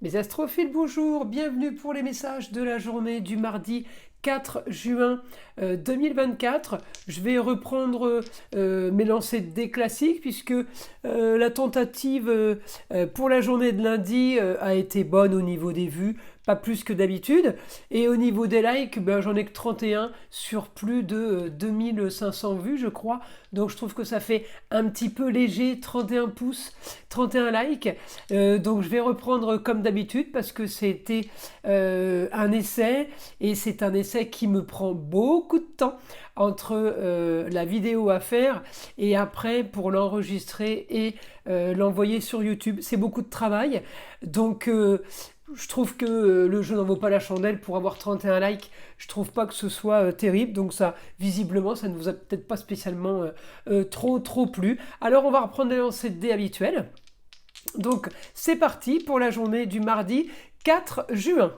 Mes astrophiles, bonjour, bienvenue pour les messages de la journée du mardi 4 juin 2024. Je vais reprendre mes lancers de dés classiques puisque la tentative pour la journée de lundi a été bonne au niveau des vues, pas plus que d'habitude. Et au niveau des likes, ben, j'en ai que 31 sur plus de 2500 vues, je crois. Donc je trouve que ça fait un petit peu léger, 31 pouces, 31 likes. Donc je vais reprendre comme d'habitude parce que c'était un essai et c'est un essai qui me prend beaucoup de temps entre la vidéo à faire et après pour l'enregistrer et l'envoyer sur YouTube. C'est beaucoup de travail. Donc je trouve que le jeu n'en vaut pas la chandelle pour avoir 31 likes. Je trouve pas que ce soit terrible. Donc ça, visiblement, ça ne vous a peut-être pas spécialement trop plu. Alors on va reprendre les lancers de dés habituels. Donc c'est parti pour la journée du mardi 4 juin.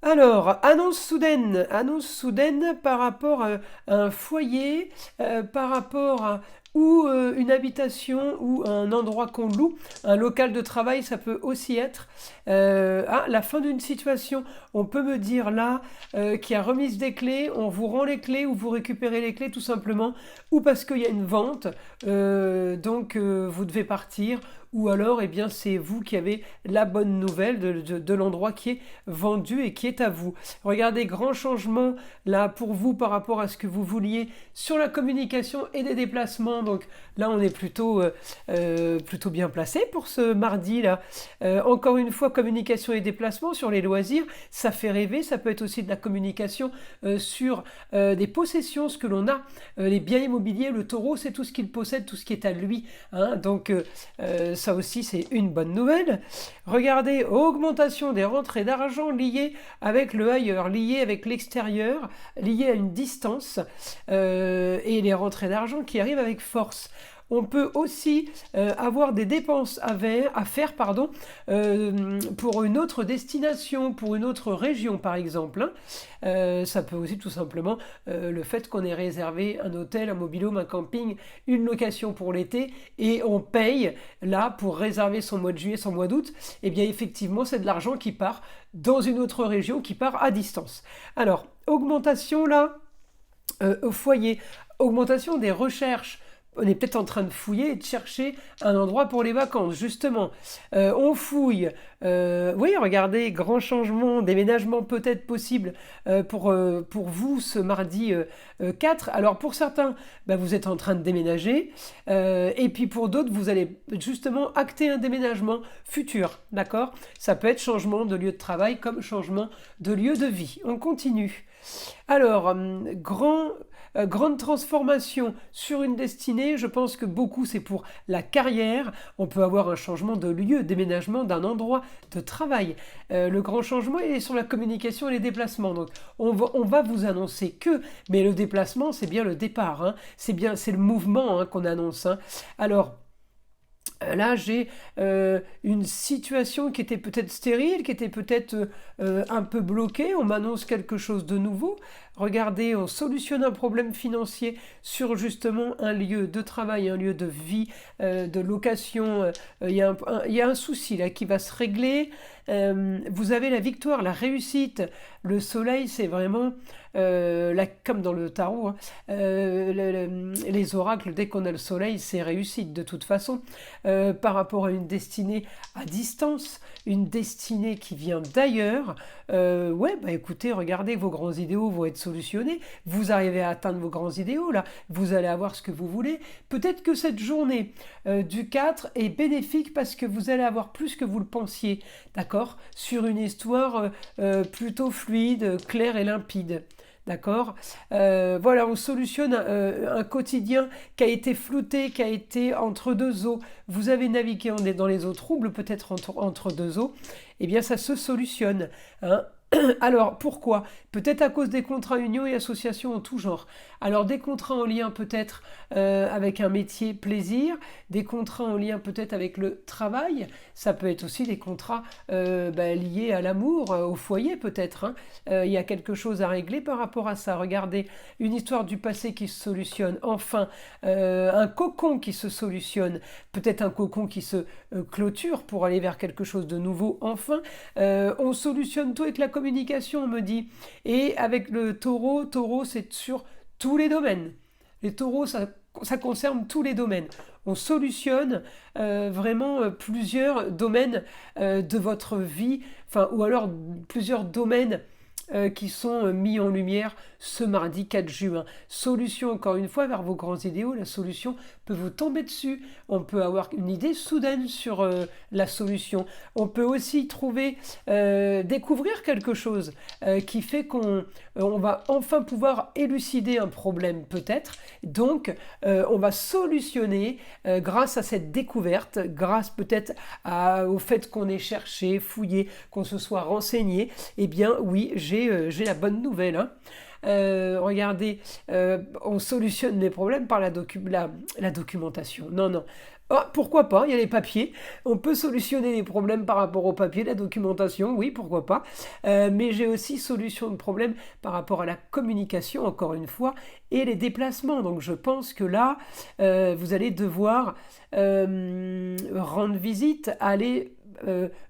Alors, annonce soudaine par rapport à un foyer, par rapport à ou une habitation ou un endroit qu'on loue, un local de travail, ça peut aussi être la fin d'une situation. On peut me dire là qu'il y a remise des clés, on vous rend les clés ou vous récupérez les clés tout simplement, ou parce qu'il y a une vente, donc vous devez partir. Ou alors, eh bien, c'est vous qui avez la bonne nouvelle de l'endroit qui est vendu et qui est à vous. Regardez, grand changement là pour vous par rapport à ce que vous vouliez sur la communication et des déplacements. Donc là, on est plutôt bien placé pour ce mardi là. Encore une fois, communication et déplacement sur les loisirs, ça fait rêver. Ça peut être aussi de la communication sur des possessions, ce que l'on a, les biens immobiliers. Le taureau, c'est tout ce qu'il possède, tout ce qui est à lui. Hein. Donc ça aussi, c'est une bonne nouvelle. Regardez, augmentation des rentrées d'argent liées avec le ailleurs, liées avec l'extérieur, liées à une distance, et les rentrées d'argent qui arrivent avec force. On peut aussi avoir des dépenses à faire pour une autre destination, pour une autre région par exemple. Hein. Ça peut aussi tout simplement le fait qu'on ait réservé un hôtel, un mobil-home, un camping, une location pour l'été et on paye là pour réserver son mois de juillet, son mois d'août. Et bien effectivement c'est de l'argent qui part dans une autre région, qui part à distance. Alors augmentation là au foyer, augmentation des recherches. On est peut-être en train de fouiller et de chercher un endroit pour les vacances, justement. On fouille. Oui, regardez, grand changement, déménagement peut-être possible pour vous ce mardi 4. Alors pour certains, vous êtes en train de déménager. Et puis pour d'autres, vous allez justement acter un déménagement futur. D'accord. Ça peut être changement de lieu de travail comme changement de lieu de vie. On continue. Alors, grande transformation sur une destinée, je pense que beaucoup c'est pour la carrière. On peut avoir un changement de lieu, déménagement d'un endroit de travail. Le grand changement est sur la communication et les déplacements. Donc on va vous annoncer mais le déplacement c'est bien le départ. Hein. C'est le mouvement qu'on annonce. Hein. Alors, là, j'ai une situation qui était peut-être stérile, qui était peut-être un peu bloquée. On m'annonce quelque chose de nouveau. Regardez, on solutionne un problème financier sur justement un lieu de travail, un lieu de vie, de location. Il y a un souci là qui va se régler. Vous avez la victoire, la réussite. Le soleil, c'est vraiment comme dans le tarot. Hein, les oracles, dès qu'on a le soleil, c'est réussite de toute façon. Par rapport à une destinée à distance, une destinée qui vient d'ailleurs. Écoutez, regardez, vos grands idéaux vont être solutionnés. Vous arrivez à atteindre vos grands idéaux, là. Vous allez avoir ce que vous voulez. Peut-être que cette journée du 4 est bénéfique parce que vous allez avoir plus que vous le pensiez, d'accord, sur une histoire plutôt fluide, claire et limpide. D'accord. Voilà, on solutionne un quotidien qui a été flouté, qui a été entre deux eaux. Vous avez navigué dans les eaux troubles, peut-être entre deux eaux. Eh bien, ça se solutionne. Hein. Alors, pourquoi? Peut-être à cause des contrats unions et associations en tout genre. Alors, des contrats en lien peut-être avec un métier plaisir, des contrats en lien peut-être avec le travail, ça peut être aussi des contrats liés à l'amour, au foyer peut-être, hein. Il y a quelque chose à régler par rapport à ça. Regardez, une histoire du passé qui se solutionne, enfin, un cocon qui se solutionne, peut-être un cocon qui se clôture pour aller vers quelque chose de nouveau, enfin. On solutionne tout avec la communication, on me dit. Et avec le taureau, c'est sur tous les domaines. Les taureaux, ça concerne tous les domaines. On solutionne vraiment plusieurs domaines de votre vie, enfin, ou alors plusieurs domaines qui sont mis en lumière ce mardi 4 juin. Solution, encore une fois, vers vos grands idéaux, la solution peut vous tomber dessus. On peut avoir une idée soudaine sur la solution. On peut aussi découvrir quelque chose qui fait qu'on va enfin pouvoir élucider un problème peut-être. Donc, on va solutionner grâce à cette découverte, grâce peut-être au fait qu'on ait cherché, fouillé, qu'on se soit renseigné. Eh bien, oui, j'ai la bonne nouvelle, hein. Regardez, on solutionne les problèmes par la documentation. Non, non. Oh, pourquoi pas, il y a les papiers. On peut solutionner les problèmes par rapport aux papiers, la documentation, oui, pourquoi pas. Mais j'ai aussi solution de problèmes par rapport à la communication, encore une fois, et les déplacements. Donc je pense que là, vous allez devoir rendre visite, aller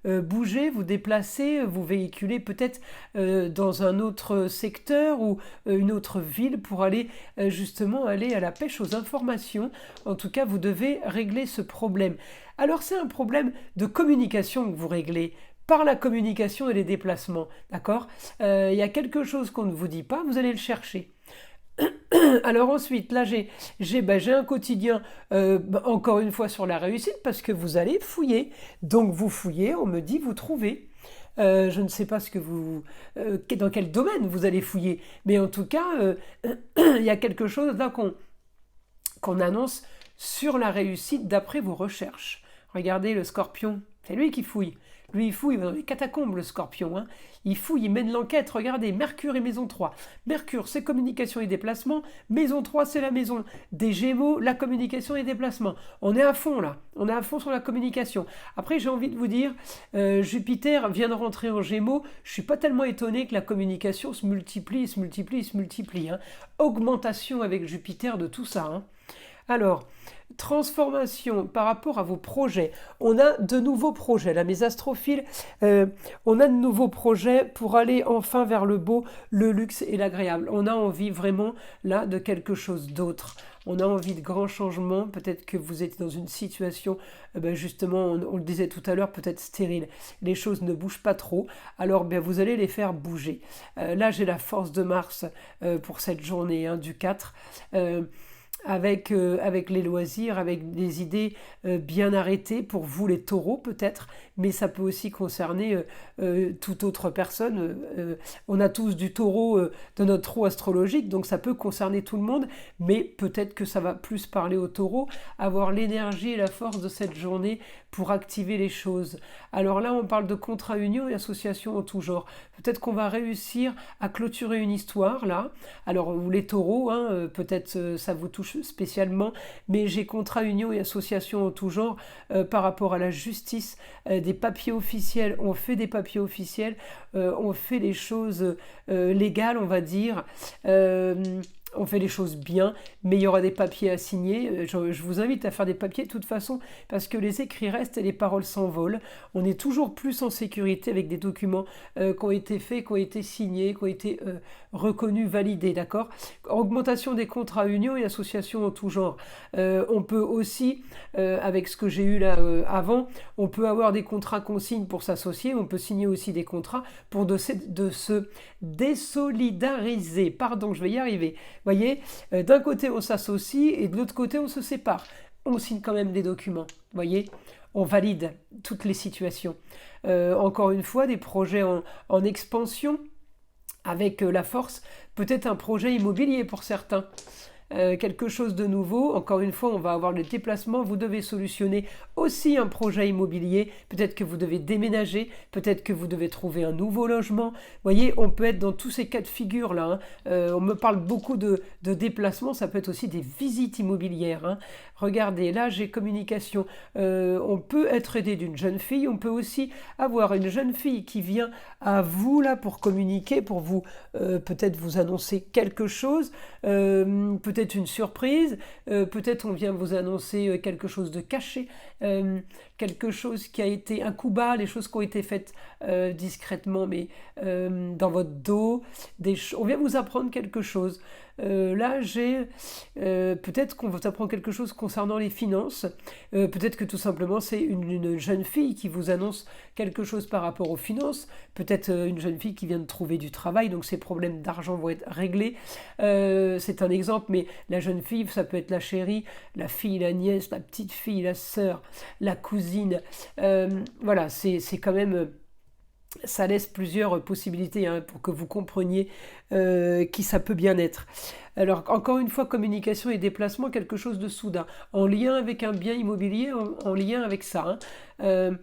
bouger, vous déplacer, vous véhiculer peut-être dans un autre secteur ou une autre ville pour aller justement aller à la pêche aux informations. En tout cas, vous devez régler ce problème. Alors c'est un problème de communication que vous réglez par la communication et les déplacements, d'accord? Il y a quelque chose qu'on ne vous dit pas, vous allez le chercher. Alors ensuite, là j'ai un quotidien encore une fois sur la réussite parce que vous allez fouiller. Donc vous fouillez, on me dit vous trouvez. Je ne sais pas dans quel domaine vous allez fouiller, mais en tout cas, il y a quelque chose là qu'on annonce sur la réussite d'après vos recherches. Regardez le scorpion, c'est lui qui fouille. Lui, il fouille dans les catacombes, le scorpion, hein. Il fouille, il mène l'enquête. Regardez, Mercure et maison 3. Mercure, c'est communication et déplacement. Maison 3, c'est la maison des Gémeaux, la communication et déplacement. On est à fond, là. On est à fond sur la communication. Après, j'ai envie de vous dire, Jupiter vient de rentrer en Gémeaux. Je ne suis pas tellement étonné que la communication se multiplie, hein. Augmentation avec Jupiter de tout ça, hein. Alors, transformation par rapport à vos projets. On a de nouveaux projets. Là, mes astrophiles, on a de nouveaux projets pour aller enfin vers le beau, le luxe et l'agréable. On a envie vraiment là de quelque chose d'autre. On a envie de grands changements. Peut-être que vous êtes dans une situation, justement, on le disait tout à l'heure, peut-être stérile. Les choses ne bougent pas trop. Alors, vous allez les faire bouger. Là, j'ai la force de Mars pour cette journée, hein, du 4. Avec les loisirs, avec des idées bien arrêtées pour vous les taureaux peut-être, mais ça peut aussi concerner toute autre personne. On a tous du taureau dans notre roue astrologique, donc ça peut concerner tout le monde, mais peut-être que ça va plus parler aux taureaux, avoir l'énergie et la force de cette journée pour activer les choses. Alors là, on parle de contrat union et association en tout genre. Peut-être qu'on va réussir à clôturer une histoire là. Alors, vous les taureaux, hein, peut-être ça vous touche spécialement, mais j'ai contrat union et association en tout genre par rapport à la justice, des papiers officiels. On fait des papiers officiels, on fait les choses légales, on va dire. On fait les choses bien, mais il y aura des papiers à signer. Je vous invite à faire des papiers de toute façon, parce que les écrits restent et les paroles s'envolent. On est toujours plus en sécurité avec des documents qui ont été faits, qui ont été signés, qui ont été reconnus, validés, d'accord? Augmentation des contrats union et associations en tout genre. On peut aussi, avec ce que j'ai eu là avant, on peut avoir des contrats consignes pour s'associer, on peut signer aussi des contrats pour de se désolidariser. Pardon, je vais y arriver. Vous voyez, d'un côté on s'associe et de l'autre côté on se sépare. On signe quand même des documents, vous voyez, on valide toutes les situations. Encore une fois, des projets en expansion avec la force, peut-être un projet immobilier pour certains. quelque chose de nouveau. Encore une fois, on va avoir le déplacement. Vous devez solutionner aussi un projet immobilier. Peut-être que vous devez déménager, peut-être que vous devez trouver un nouveau logement. Vous voyez, on peut être dans tous ces cas de figure-là, hein. On me parle beaucoup de déplacements, ça peut être aussi des visites immobilières, hein. Regardez, là j'ai communication. On peut être aidé d'une jeune fille, on peut aussi avoir une jeune fille qui vient à vous là pour communiquer, pour vous peut-être vous annoncer quelque chose, peut-être une surprise, peut-être on vient vous annoncer quelque chose de caché, quelque chose qui a été un coup bas, les choses qui ont été faites discrètement, mais dans votre dos, on vient vous apprendre quelque chose. Là, peut-être qu'on vous apprend quelque chose concernant les finances. Peut-être que tout simplement, c'est une jeune fille qui vous annonce quelque chose par rapport aux finances. Peut-être une jeune fille qui vient de trouver du travail, donc ses problèmes d'argent vont être réglés. C'est un exemple, mais la jeune fille, ça peut être la chérie, la fille, la nièce, la petite fille, la sœur, la cousine. Voilà, c'est quand même... Ça laisse plusieurs possibilités, hein, pour que vous compreniez qui ça peut bien être. Alors, encore une fois, communication et déplacement, quelque chose de soudain, en lien avec un bien immobilier, en lien avec ça, hein.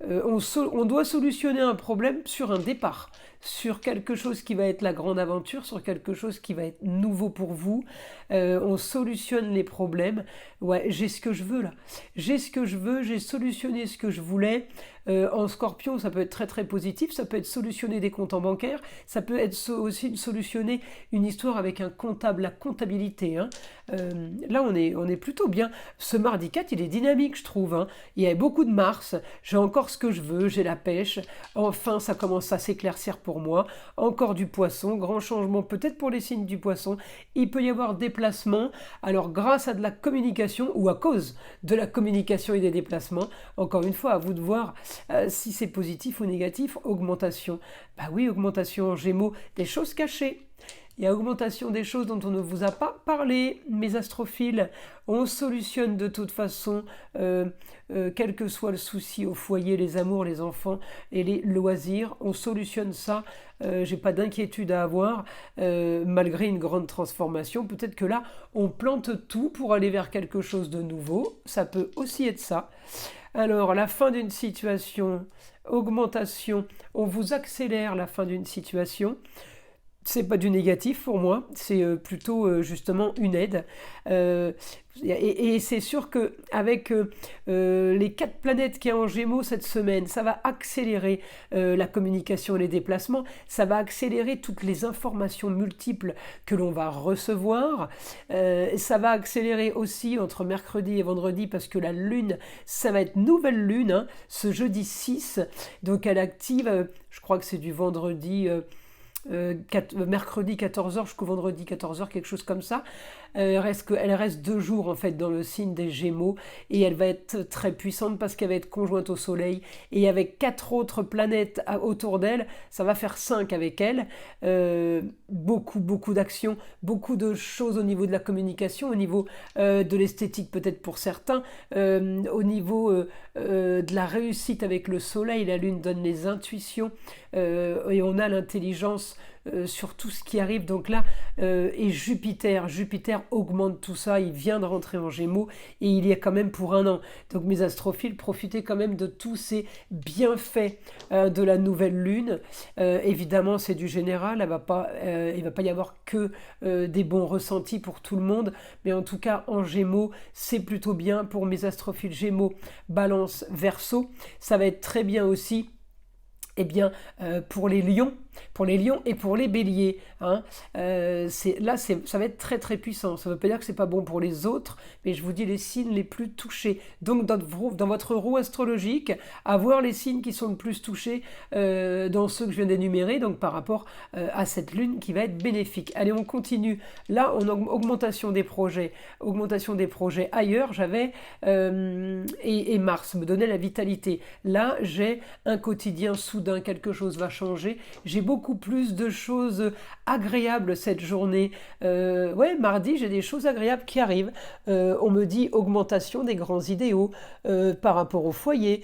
On doit solutionner un problème sur un départ, sur quelque chose qui va être la grande aventure, sur quelque chose qui va être nouveau pour vous. On solutionne les problèmes. Ouais, j'ai ce que je veux là. J'ai ce que je veux, j'ai solutionné ce que je voulais. En Scorpion, ça peut être très très positif, ça peut être solutionner des comptes en bancaire, ça peut être aussi solutionner une histoire avec un comptable, la comptabilité, hein. Là, on est plutôt bien. Ce mardi 4, il est dynamique, je trouve, hein. Il y a beaucoup de Mars, j'ai encore ce que je veux, j'ai la pêche. Enfin, ça commence à s'éclaircir pour moi. Encore du poisson, grand changement peut-être pour les signes du poisson. Il peut y avoir déplacement. Alors, grâce à de la communication ou à cause de la communication et des déplacements, encore une fois, à vous de voir si c'est positif ou négatif. Augmentation. Bah oui, augmentation en Gémeaux, des choses cachées. Il y a augmentation des choses dont on ne vous a pas parlé, mes astrophiles. On solutionne de toute façon, quel que soit le souci au foyer, les amours, les enfants et les loisirs. On solutionne ça. J'ai pas d'inquiétude à avoir, malgré une grande transformation. Peut-être que là, on plante tout pour aller vers quelque chose de nouveau. Ça peut aussi être ça. Alors, la fin d'une situation, augmentation, on vous accélère la fin d'une situation. C'est pas du négatif pour moi, c'est plutôt justement une aide. Et c'est sûr qu'avec les 4 planètes qu'il y a en Gémeaux cette semaine, ça va accélérer la communication et les déplacements, ça va accélérer toutes les informations multiples que l'on va recevoir, ça va accélérer aussi entre mercredi et vendredi parce que la lune, ça va être nouvelle lune, hein, ce jeudi 6, donc elle active, je crois que c'est du vendredi... mercredi 14h jusqu'au vendredi 14h, quelque chose comme ça. Elle reste 2 jours en fait dans le signe des Gémeaux et elle va être très puissante parce qu'elle va être conjointe au Soleil et avec 4 autres planètes autour d'elle, ça va faire 5 avec elle. Beaucoup d'actions, beaucoup de choses au niveau de la communication, au niveau de l'esthétique peut-être pour certains, au niveau de la réussite avec le Soleil. La Lune donne les intuitions et on a l'intelligence sur tout ce qui arrive. Donc là, et Jupiter augmente tout ça, il vient de rentrer en Gémeaux et il y est quand même pour 1 an. Donc mes astrophiles, profitez quand même de tous ces bienfaits de la nouvelle lune. Évidemment, c'est du général, il va pas y avoir que des bons ressentis pour tout le monde, mais en tout cas en Gémeaux, c'est plutôt bien pour mes astrophiles Gémeaux, Balance, Verseau. Ça va être très bien aussi. Eh bien, pour les lions et pour les béliers, hein, ça va être très très puissant. Ça ne veut pas dire que c'est pas bon pour les autres, mais je vous dis les signes les plus touchés. Donc dans votre roue astrologique, avoir les signes qui sont le plus touchés dans ceux que je viens d'énumérer, donc par rapport à cette lune qui va être bénéfique. Allez, on continue. Là, on a augmentation des projets ailleurs. J'avais et Mars me donnait la vitalité. Là, j'ai un quotidien soudain, quelque chose va changer. J'ai j'ai beaucoup plus de choses agréables cette journée. Ouais, mardi, j'ai des choses agréables qui arrivent. On me dit augmentation des grands idéaux par rapport au foyer,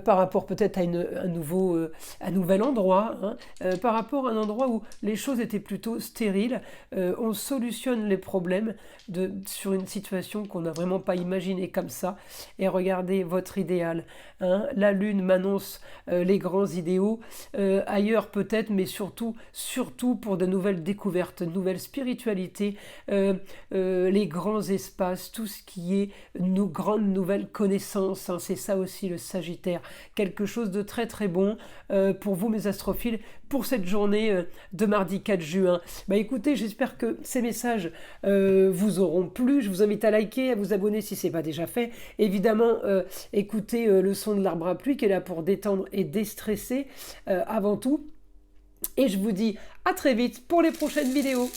par rapport peut-être à un nouvel endroit, hein, par rapport à un endroit où les choses étaient plutôt stériles. On solutionne les problèmes sur une situation qu'on n'a vraiment pas imaginée comme ça. Et regardez votre idéal. Hein. La lune m'annonce les grands idéaux, ailleurs peut-être, mais surtout pour de nouvelles découvertes, de nouvelles spiritualités, les grands espaces, tout ce qui est nos grandes nouvelles connaissances. Hein. C'est ça aussi le Sagittaire. Quelque chose de très très bon pour vous mes astrophiles, pour cette journée de mardi 4 juin. Bah écoutez, j'espère que ces messages vous auront plu. Je vous invite à liker, à vous abonner si ce n'est pas déjà fait. Évidemment, écoutez le son de l'arbre à pluie qui est là pour détendre et déstresser avant tout. Et je vous dis à très vite pour les prochaines vidéos.